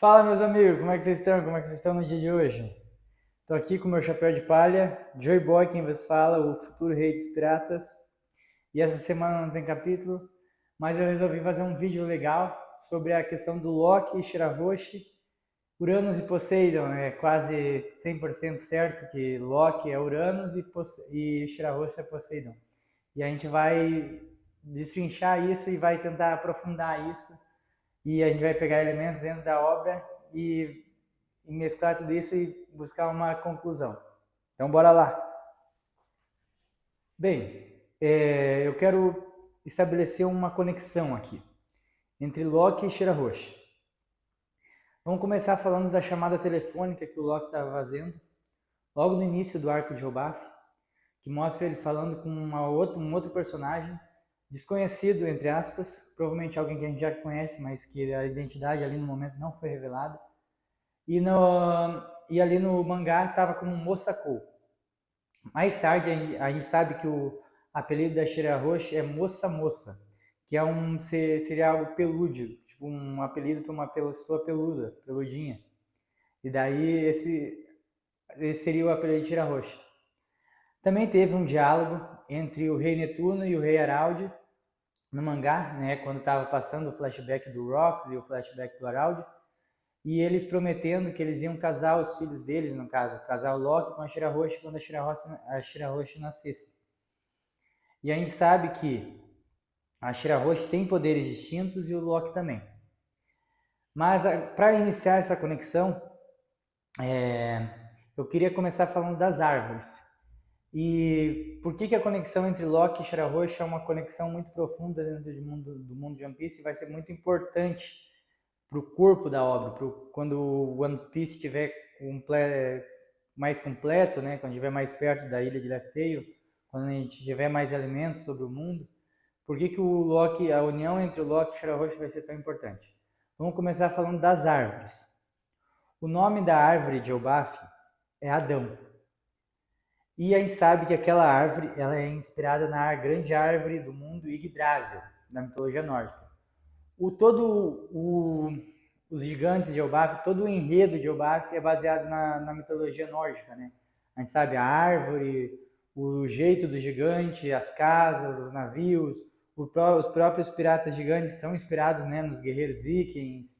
Fala, meus amigos, como é que vocês estão? Como é que vocês estão no dia de hoje? Tô aqui com meu chapéu de palha, Joy Boy, quem vos fala, o futuro rei dos piratas. E essa semana não tem capítulo, mas eu resolvi fazer um vídeo legal sobre a questão do Loki e Shirahoshi, Uranus e Poseidon. É quase 100% certo que Loki é Uranus e Shirahoshi é Poseidon. E a gente vai destrinchar isso e vai tentar aprofundar isso. E a gente vai pegar elementos dentro da obra e mesclar tudo isso e buscar uma conclusão. Então, bora lá. Bem, eu quero estabelecer uma conexão aqui entre Loki e Shirahoshi. Vamos começar falando da chamada telefônica que o Loki estava fazendo, logo no início do arco de Elbaf, que mostra ele falando com um outro personagem, desconhecido, entre aspas, provavelmente alguém que a gente já conhece, mas que a identidade ali no momento não foi revelada. E ali no mangá estava como Mosakou. Mais tarde a gente sabe que o apelido da Shirahoshi é Moça Moça, que seria algo pelúdio, tipo um apelido para uma pessoa peluda, peludinha. E daí esse seria o apelido de Shirahoshi. Também teve um diálogo entre o Rei Netuno e o Rei Araldi no mangá, né, quando estava passando o flashback do Rox e o flashback do Araldi, e eles prometendo que eles iam casar os filhos deles, no caso, casar o Loki com a Shirahoshi quando a Shirahoshi nascesse. E a gente sabe que a Shirahoshi tem poderes distintos e o Loki também. Mas para iniciar essa conexão, eu queria começar falando das árvores. E por que a conexão entre Loki e Shirahoshi é uma conexão muito profunda dentro do mundo de One Piece e vai ser muito importante para o corpo da obra, quando o One Piece estiver mais completo, né, quando estiver mais perto da ilha de Laugh Tale, quando a gente tiver mais elementos sobre o mundo, por que a união entre o Loki e Shirahoshi vai ser tão importante? Vamos começar falando das árvores. O nome da árvore de Elbaf é Adão. E a gente sabe que aquela árvore ela é inspirada na grande árvore do mundo Yggdrasil, na mitologia nórdica. Os gigantes de Elbaf, todo o enredo de Elbaf é baseado na mitologia nórdica, né? A gente sabe a árvore, o jeito do gigante, as casas, os navios, os próprios piratas gigantes são inspirados, né, nos guerreiros vikings,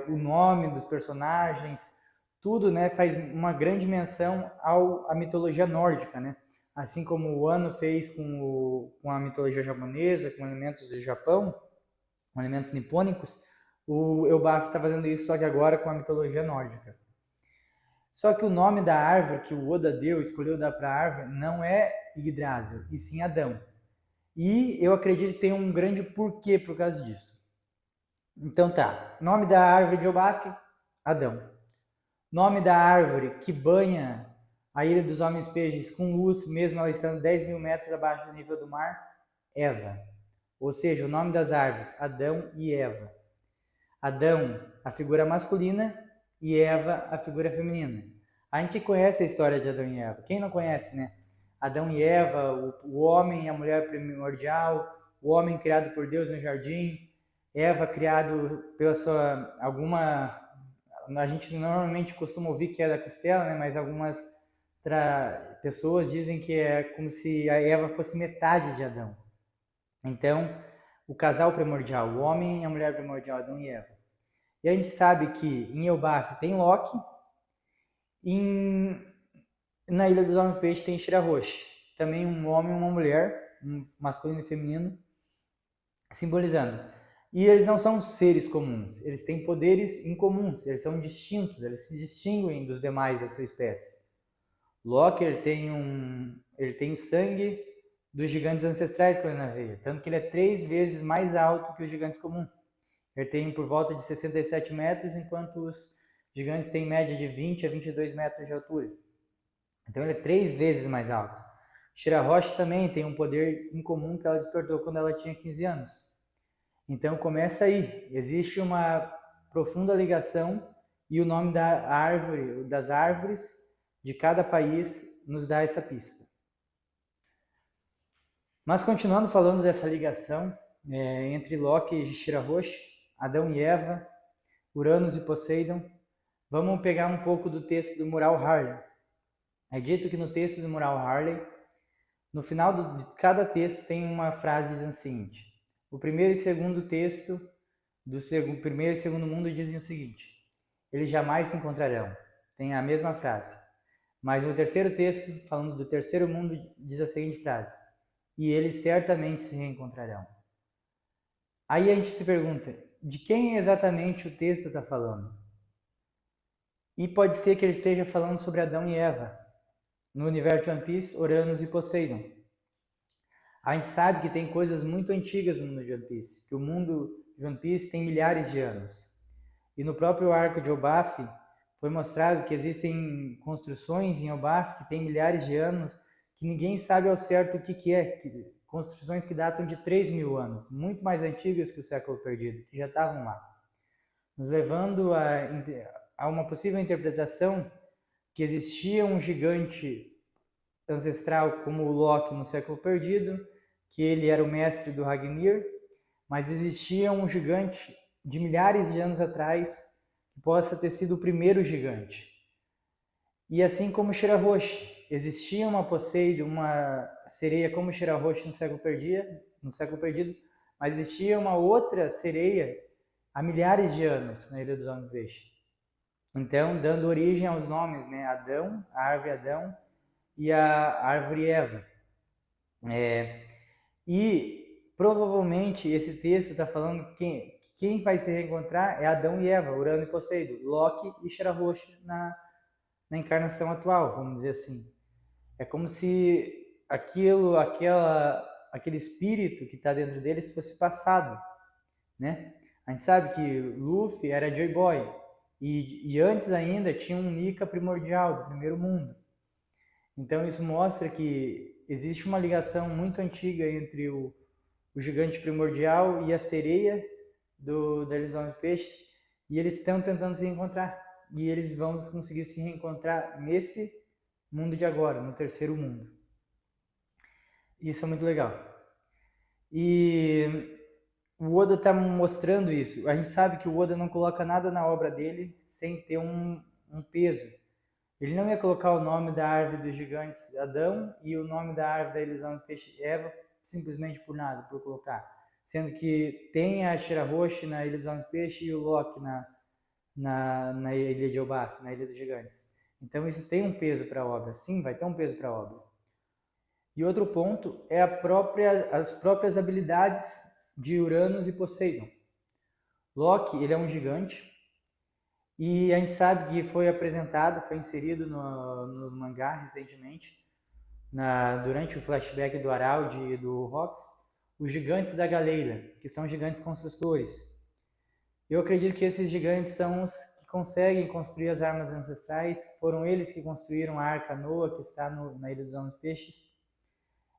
o nome dos personagens, tudo, né, faz uma grande menção à mitologia nórdica, né? Assim como o Wano fez com a mitologia japonesa, com elementos do Japão, com elementos nipônicos, o Elbaf está fazendo isso só que agora com a mitologia nórdica. Só que o nome da árvore que o Oda escolheu dar para a árvore, não é Yggdrasil, e sim Adão. E eu acredito que tem um grande porquê por causa disso. Então tá, nome da árvore de Elbaf, Adão. Nome da árvore que banha a Ilha dos Homens Peixes com luz, mesmo ela estando 10 mil metros abaixo do nível do mar, Eva. Ou seja, o nome das árvores, Adão e Eva. Adão, a figura masculina, e Eva, a figura feminina. A gente conhece a história de Adão e Eva. Quem não conhece, né? Adão e Eva, o homem e a mulher primordial, o homem criado por Deus no jardim, Eva criado pela sua a gente normalmente costuma ouvir que é da costela, né? Mas algumas pessoas dizem que é como se a Eva fosse metade de Adão. Então, o casal primordial, o homem e a mulher primordial, Adão e Eva. E a gente sabe que em Elbaf tem Loki, na Ilha dos Homens Peixes tem Shirahoshi. Também um homem e uma mulher, um masculino e feminino, simbolizando. E eles não são seres comuns, eles têm poderes incomuns, eles são distintos, eles se distinguem dos demais da sua espécie. Loki ele tem sangue dos gigantes ancestrais com ele na veia, tanto que ele é 3 vezes mais alto que os gigantes comuns. Ele tem por volta de 67 metros, enquanto os gigantes têm média de 20 a 22 metros de altura. Então ele é 3 vezes mais alto. Shirahoshi também tem um poder incomum que ela despertou quando ela tinha 15 anos. Então começa aí. Existe uma profunda ligação e o nome das árvores de cada país nos dá essa pista. Mas continuando falando dessa ligação entre Loki e Shirahoshi, Adão e Eva, Uranus e Poseidon. Vamos pegar um pouco do texto do Mural Harley. É dito que no texto do Mural Harley, no final de cada texto tem uma frase dizendo o seguinte: o primeiro e segundo texto do primeiro e segundo mundo dizem o seguinte: eles jamais se encontrarão. Tem a mesma frase. Mas no terceiro texto, falando do terceiro mundo, diz a seguinte frase: e eles certamente se reencontrarão. Aí a gente se pergunta, de quem exatamente o texto está falando? E pode ser que ele esteja falando sobre Adão e Eva, no universo de One Piece, Uranus e Poseidon. A gente sabe que tem coisas muito antigas no mundo de One Piece, que o mundo de One Piece tem milhares de anos. E no próprio arco de Elbaf foi mostrado que existem construções em Elbaf que têm milhares de anos, que ninguém sabe ao certo o que é, construções que datam de 3.000 anos, muito mais antigas que o século perdido, que já estavam lá, nos levando a uma possível interpretação que existia um gigante ancestral como o Loki no século perdido, que ele era o mestre do Ragnir, mas existia um gigante de milhares de anos atrás que possa ter sido o primeiro gigante. E assim como Shirahoshi, existia uma Poseidon, uma sereia como Shirahoshi no século perdido, mas existia uma outra sereia há milhares de anos na Ilha dos Homens Peixe. Então, dando origem aos nomes, né? Adão, a árvore Adão e a árvore Eva. E provavelmente esse texto está falando que quem vai se reencontrar é Adão e Eva, Urano e Poseidon, Loki e Shirahoshi na encarnação atual, vamos dizer assim. É como se aquele espírito que está dentro deles fosse passado, né? A gente sabe que Luffy era Joy Boy e antes ainda tinha um Nika primordial do primeiro mundo. Então isso mostra que existe uma ligação muito antiga entre o gigante primordial e a sereia da Ilha dos Peixes, e eles estão tentando se encontrar. E eles vão conseguir se reencontrar nesse mundo de agora, no terceiro mundo. Isso é muito legal. E o Oda está mostrando isso. A gente sabe que o Oda não coloca nada na obra dele sem ter um peso. Ele não ia colocar o nome da árvore dos gigantes Adão e o nome da árvore da ilusão do peixe Eva simplesmente por nada, por colocar. Sendo que tem a Shirahoshi na ilusão do peixe e o Loki na ilha de Elbaf, na ilha dos gigantes. Então isso tem um peso para a obra. Sim, vai ter um peso para a obra. E outro ponto é as próprias habilidades de Uranus e Poseidon. Loki, ele é um gigante, e a gente sabe que foi inserido no mangá recentemente, durante o flashback do Araldi e do Rox, os gigantes da Galeira, que são gigantes construtores. Eu acredito que esses gigantes são os que conseguem construir as armas ancestrais, foram eles que construíram a Arca Noa, que está na Ilha dos Homens Peixes.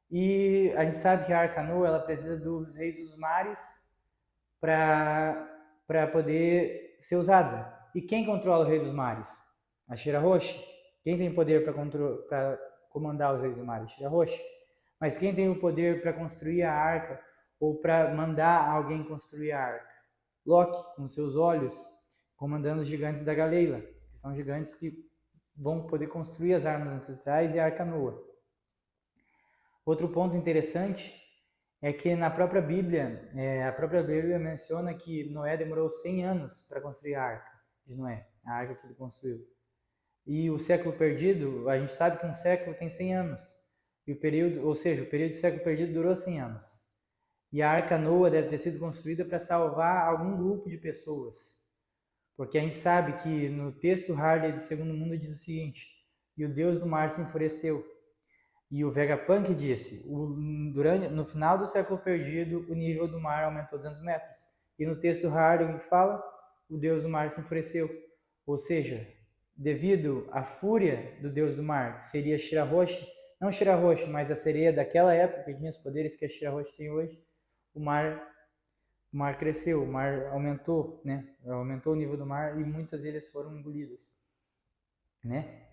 E a gente sabe que a Arca Noa ela precisa dos reis dos mares para poder ser usada. E quem controla o Rei dos Mares? A Shirahoshi. Quem tem poder para comandar os Reis dos Mares? Shirahoshi. Mas quem tem o poder para construir a arca ou para mandar alguém construir a arca? Loki, com seus olhos, comandando os gigantes da Galeila, que são gigantes que vão poder construir as armas ancestrais e a Arca Noa. Outro ponto interessante é que na própria Bíblia, a própria Bíblia menciona que Noé demorou 100 anos para construir a arca de Noé, a arca que ele construiu. E o século perdido, a gente sabe que um século tem 100 anos. E o período do século perdido durou 100 anos. E a Arca Noa deve ter sido construída para salvar algum grupo de pessoas. Porque a gente sabe que no texto Harley do Segundo Mundo diz o seguinte: e o Deus do mar se enfureceu. E o Vegapunk disse: no final do século perdido, o nível do mar aumentou 200 metros. E no texto Harley, o que fala? O Deus do mar se enfureceu. Ou seja, devido à fúria do Deus do mar, que seria Shirahoshi, não Shirahoshi, mas a sereia daquela época, que tinha os poderes que a Shirahoshi tem hoje, o mar cresceu, o mar aumentou, né? Aumentou o nível do mar e muitas ilhas foram engolidas, né?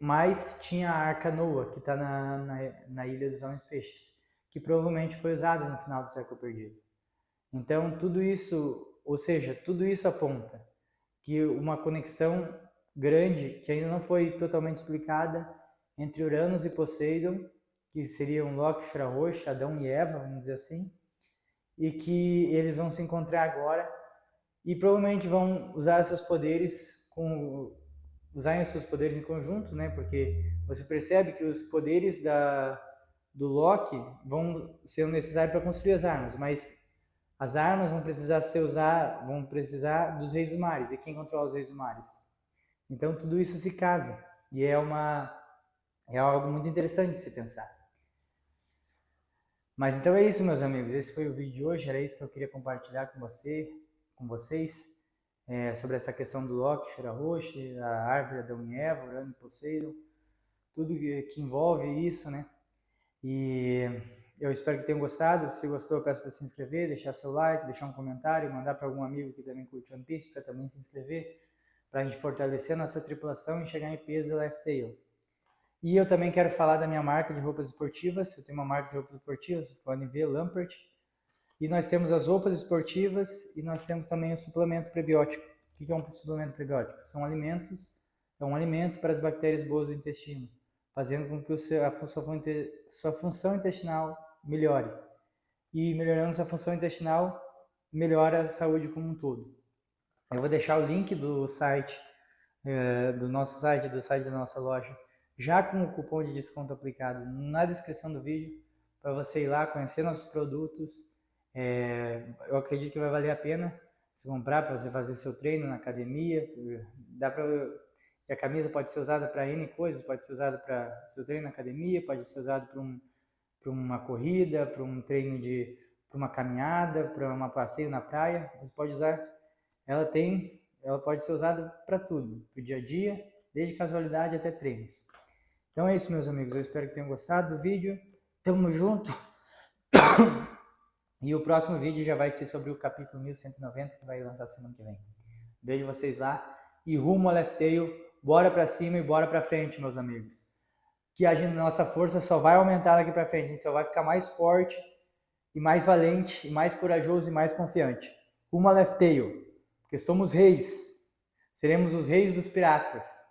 Mas tinha a Arca Noa, que está na Ilha dos Homens Peixes, que provavelmente foi usada no final do século perdido. Então, tudo isso, Ou seja, tudo isso aponta que uma conexão grande, que ainda não foi totalmente explicada, entre Uranus e Poseidon, que seriam Loki, Shirahoshi, Adão e Eva, vamos dizer assim, e que eles vão se encontrar agora e provavelmente vão usar seus poderes usarem os seus poderes em conjunto, né? Porque você percebe que os poderes do Loki vão ser necessários para construir as armas, mas as armas vão precisar dos Reis dos Mares. E quem controla os Reis dos Mares? Então tudo isso se casa e é algo muito interessante de se pensar. Mas então é isso, meus amigos. Esse foi o vídeo de hoje. Era isso que eu queria compartilhar com vocês, sobre essa questão do Loki, Shirahoshi, a árvore Adão e Eva, Urano e Poseidon, tudo que envolve isso, né? E eu espero que tenham gostado. Se gostou, eu peço para se inscrever, deixar seu like, deixar um comentário, mandar para algum amigo que também curte One Piece para também se inscrever, para a gente fortalecer a nossa tripulação e chegar em peso Laugh Tale. E eu também quero falar da minha marca de roupas esportivas. Eu tenho uma marca de roupas esportivas, vocês podem ver, Lampert. E nós temos as roupas esportivas e nós temos também o suplemento prebiótico. O que é um suplemento prebiótico? É um alimento para as bactérias boas do intestino, fazendo com que sua função intestinal melhore. E melhorando sua função intestinal, melhora a saúde como um todo. Eu vou deixar o link do site, do site da nossa loja, já com o cupom de desconto aplicado na descrição do vídeo, para você ir lá conhecer nossos produtos. Eu acredito que vai valer a pena você comprar para você fazer seu treino na academia. A camisa pode ser usada para N coisas, pode ser usada para seu treino na academia, pode ser usada para uma corrida, para um treino para uma caminhada, para um passeio na praia. Você pode usar, ela pode ser usada para tudo, para o dia a dia, desde casualidade até treinos. Então é isso, meus amigos, eu espero que tenham gostado do vídeo. Tamo junto! E o próximo vídeo já vai ser sobre o capítulo 1190, que vai lançar semana que vem. Vejo vocês lá e rumo ao Laugh Tale. Bora pra cima e bora pra frente, meus amigos. Que a nossa força só vai aumentar daqui pra frente. A gente só vai ficar mais forte e mais valente, e mais corajoso e mais confiante. Rumo ao Laugh Tale, porque somos reis. Seremos os reis dos piratas.